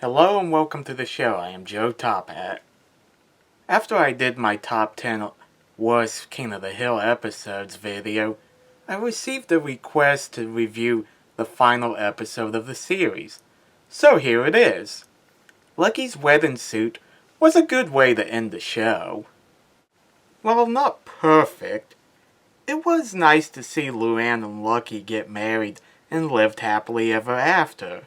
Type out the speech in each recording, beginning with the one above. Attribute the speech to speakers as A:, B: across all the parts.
A: Hello and welcome to the show. I am Joe Tophat. After I did my top 10 worst King of the Hill episodes video, I received a request to review the final episode of the series. So here it is. Lucky's wedding suit was a good way to end the show. While not perfect, it was nice to see Luann and Lucky get married and lived happily ever after.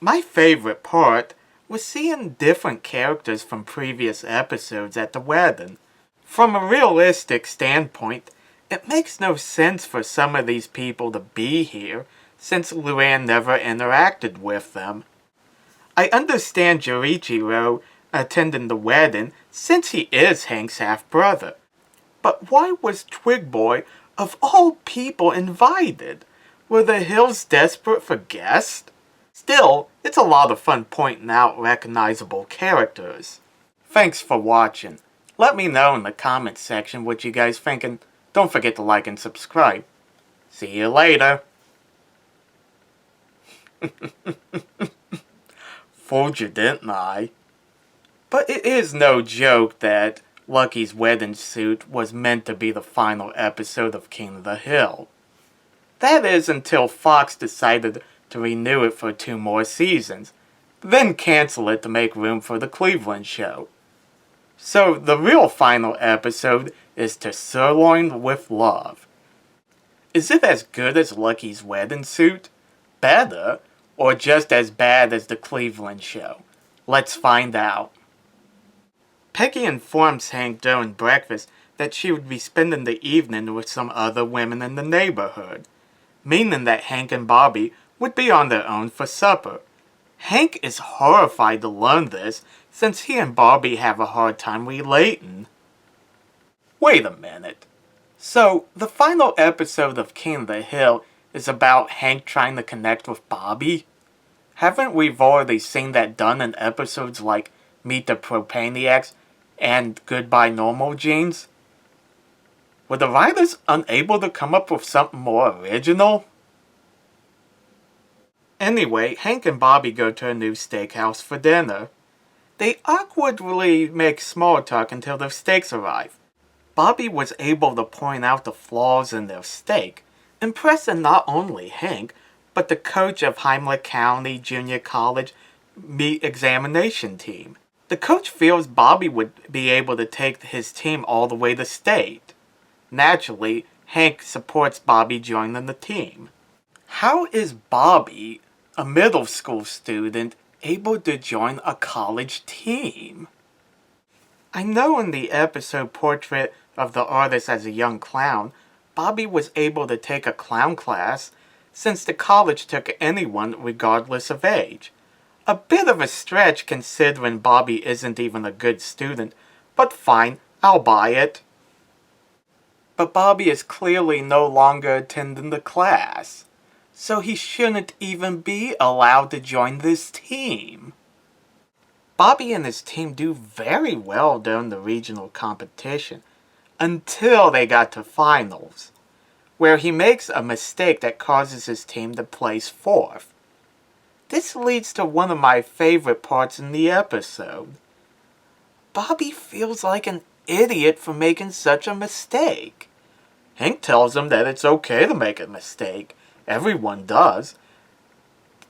A: My favorite part was seeing different characters from previous episodes at the wedding. From a realistic standpoint, it makes no sense for some of these people to be here since Luann never interacted with them. I understand Jerichiro attending the wedding since he is Hank's half-brother. But why was Twigboy, of all people, invited? Were the Hills desperate for guests? Still, it's a lot of fun pointing out recognizable characters. Thanks for watching. Let me know in the comments section what you guys think, and don't forget to like and subscribe. See you later. Fooled you, didn't I? But it is no joke that Lucky's wedding suit was meant to be the final episode of King of the Hill. That is until Fox decided to renew it for 2 more seasons, then cancel it to make room for the Cleveland show. So the real final episode is To Sirloin with Love. Is it as good as Lucky's wedding suit? Better? Or just as bad as the Cleveland show? Let's find out. Peggy informs Hank during breakfast that she would be spending the evening with some other women in the neighborhood, meaning that Hank and Bobby would be on their own for supper. Hank is horrified to learn this since he and Bobby have a hard time relating. Wait a minute. So, the final episode of King of the Hill is about Hank trying to connect with Bobby? Haven't we already seen that done in episodes like Meet the Propaniacs and Goodbye Normal Jeans? Were the writers unable to come up with something more original? Anyway, Hank and Bobby go to a new steakhouse for dinner. They awkwardly make small talk until their steaks arrive. Bobby was able to point out the flaws in their steak, impressing not only Hank, but the coach of Heimlich County Junior College meat examination team. The coach feels Bobby would be able to take his team all the way to state. Naturally, Hank supports Bobby joining the team. How is Bobby, a middle school student, able to join a college team? I know in the episode Portrait of the Artist as a Young Clown, Bobby was able to take a clown class since the college took anyone regardless of age. A bit of a stretch considering Bobby isn't even a good student, but fine, I'll buy it. But Bobby is clearly no longer attending the class, so he shouldn't even be allowed to join this team. Bobby and his team do very well during the regional competition, until they got to finals, where he makes a mistake that causes his team to place 4th. This leads to one of my favorite parts in the episode. Bobby feels like an idiot for making such a mistake. Hank tells him that it's okay to make a mistake. Everyone does.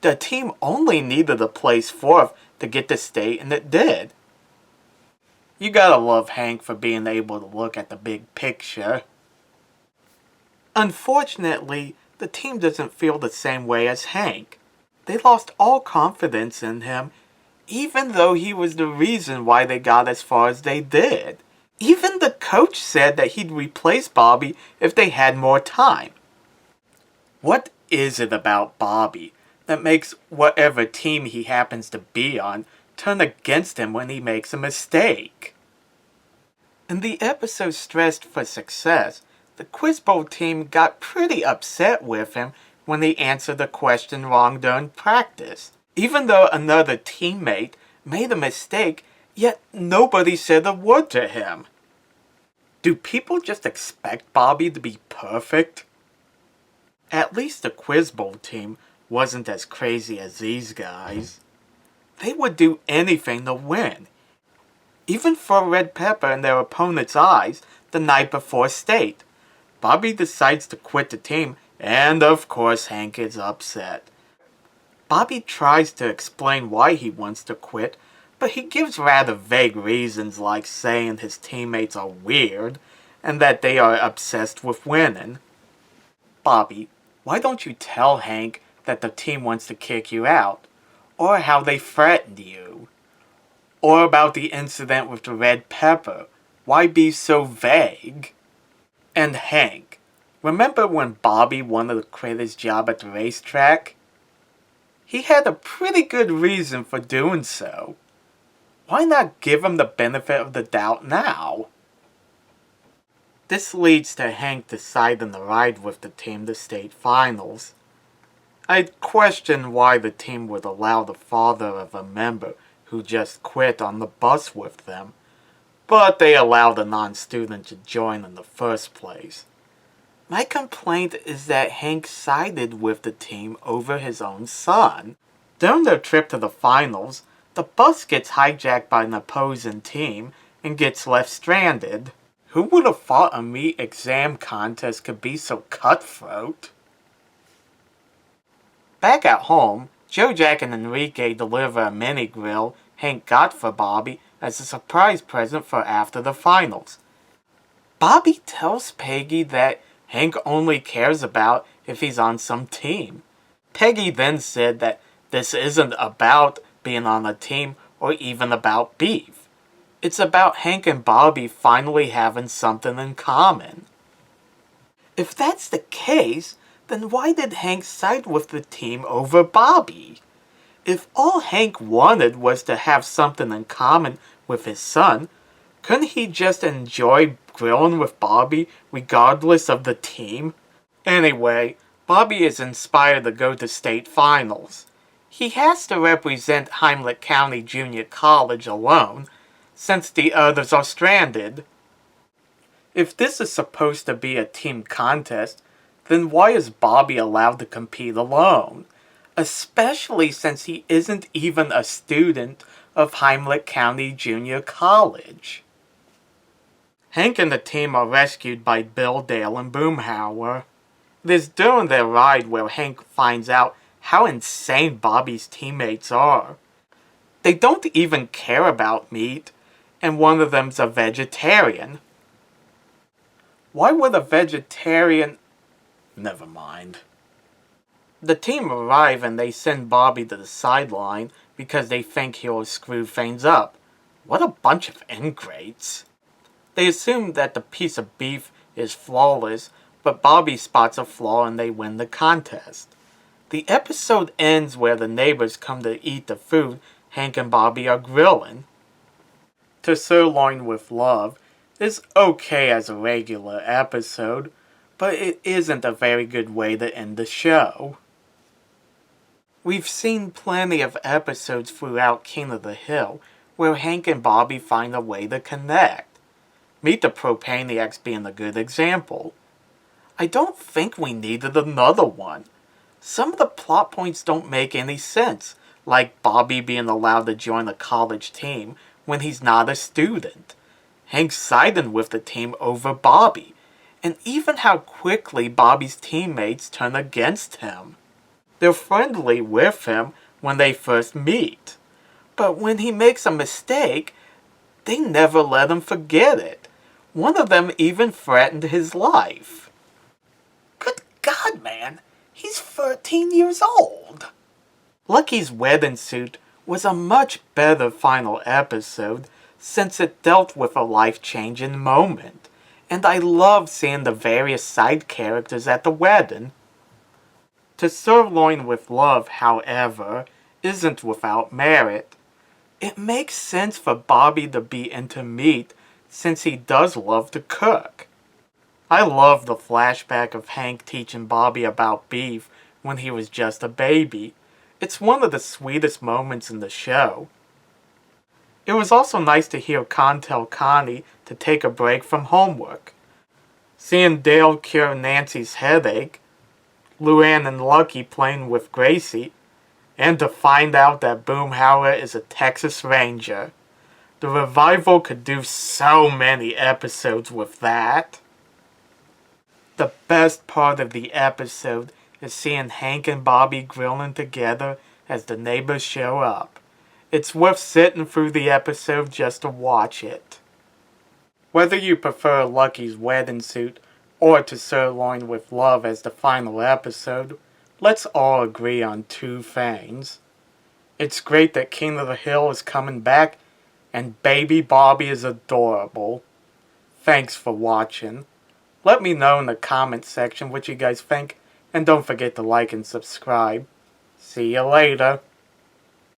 A: The team only needed to place 4th to get to state, and it did. You gotta love Hank for being able to look at the big picture. Unfortunately, the team doesn't feel the same way as Hank. They lost all confidence in him, even though he was the reason why they got as far as they did. Even the coach said that he'd replace Bobby if they had more time. What is it about Bobby that makes whatever team he happens to be on turn against him when he makes a mistake? In the episode Stressed for Success, the Quiz Bowl team got pretty upset with him when he answered the question wrong during practice. Even though another teammate made a mistake, yet nobody said a word to him. Do people just expect Bobby to be perfect? At least the Quiz Bowl team wasn't as crazy as these guys. They would do anything to win. Even throw red pepper in their opponent's eyes the night before state. Bobby decides to quit the team, and of course Hank is upset. Bobby tries to explain why he wants to quit, but he gives rather vague reasons like saying his teammates are weird and that they are obsessed with winning. Bobby, why don't you tell Hank that the team wants to kick you out? Or how they threatened you? Or about the incident with the red pepper? Why be so vague? And Hank, remember when Bobby wanted to quit his job at the racetrack? He had a pretty good reason for doing so. Why not give him the benefit of the doubt now? This leads to Hank deciding to ride with the team to state finals. I'd question why the team would allow the father of a member who just quit on the bus with them, but they allowed a non-student to join in the first place. My complaint is that Hank sided with the team over his own son. During their trip to the finals, the bus gets hijacked by an opposing team and gets left stranded. Who would have thought a meat exam contest could be so cutthroat? Back at home, Joe, Jack, and Enrique deliver a mini grill Hank got for Bobby as a surprise present for after the finals. Bobby tells Peggy that Hank only cares about if he's on some team. Peggy then said that this isn't about being on a team or even about beef. It's about Hank and Bobby finally having something in common. If that's the case, then why did Hank side with the team over Bobby? If all Hank wanted was to have something in common with his son, couldn't he just enjoy grilling with Bobby regardless of the team? Anyway, Bobby is inspired to go to state finals. He has to represent Heimlich County Junior College alone, since the others are stranded. If this is supposed to be a team contest, then why is Bobby allowed to compete alone? Especially since he isn't even a student of Heimlich County Junior College. Hank and the team are rescued by Bill, Dale, and Boomhauer. It is during their ride where Hank finds out how insane Bobby's teammates are. They don't even care about meat, and one of them's a vegetarian. Why would a vegetarian... Never mind. The team arrive and they send Bobby to the sideline because they think he'll screw things up. What a bunch of ingrates. They assume that the piece of beef is flawless, but Bobby spots a flaw and they win the contest. The episode ends where the neighbors come to eat the food Hank and Bobby are grilling. To Sirloin with Love is okay as a regular episode, but it isn't a very good way to end the show. We've seen plenty of episodes throughout King of the Hill where Hank and Bobby find a way to connect. Meet the Propaniacs being a good example. I don't think we needed another one. Some of the plot points don't make any sense, like Bobby being allowed to join a college team when he's not a student, Hank siding with the team over Bobby, and even how quickly Bobby's teammates turn against him. They're friendly with him when they first meet, but when he makes a mistake, they never let him forget it. One of them even threatened his life. Good God, man! He's 13 years old! Lucky's wedding suit was a much better final episode since it dealt with a life-changing moment, and I love seeing the various side characters at the wedding. To Sirloin with Love, however, isn't without merit. It makes sense for Bobby to be into meat since he does love to cook. I love the flashback of Hank teaching Bobby about beef when he was just a baby. It's one of the sweetest moments in the show. It was also nice to hear Con tell Connie to take a break from homework. Seeing Dale cure Nancy's headache, Luann and Lucky playing with Gracie, and to find out that Boomhauer is a Texas Ranger. The revival could do so many episodes with that. The best part of the episode is seeing Hank and Bobby grilling together as the neighbors show up. It's worth sitting through the episode just to watch it. Whether you prefer Lucky's wedding suit or to Sirloin with Love as the final episode, let's all agree on two things. It's great that King of the Hill is coming back, and Baby Bobby is adorable. Thanks for watching. Let me know in the comments section what you guys think, and don't forget to like and subscribe. See you later.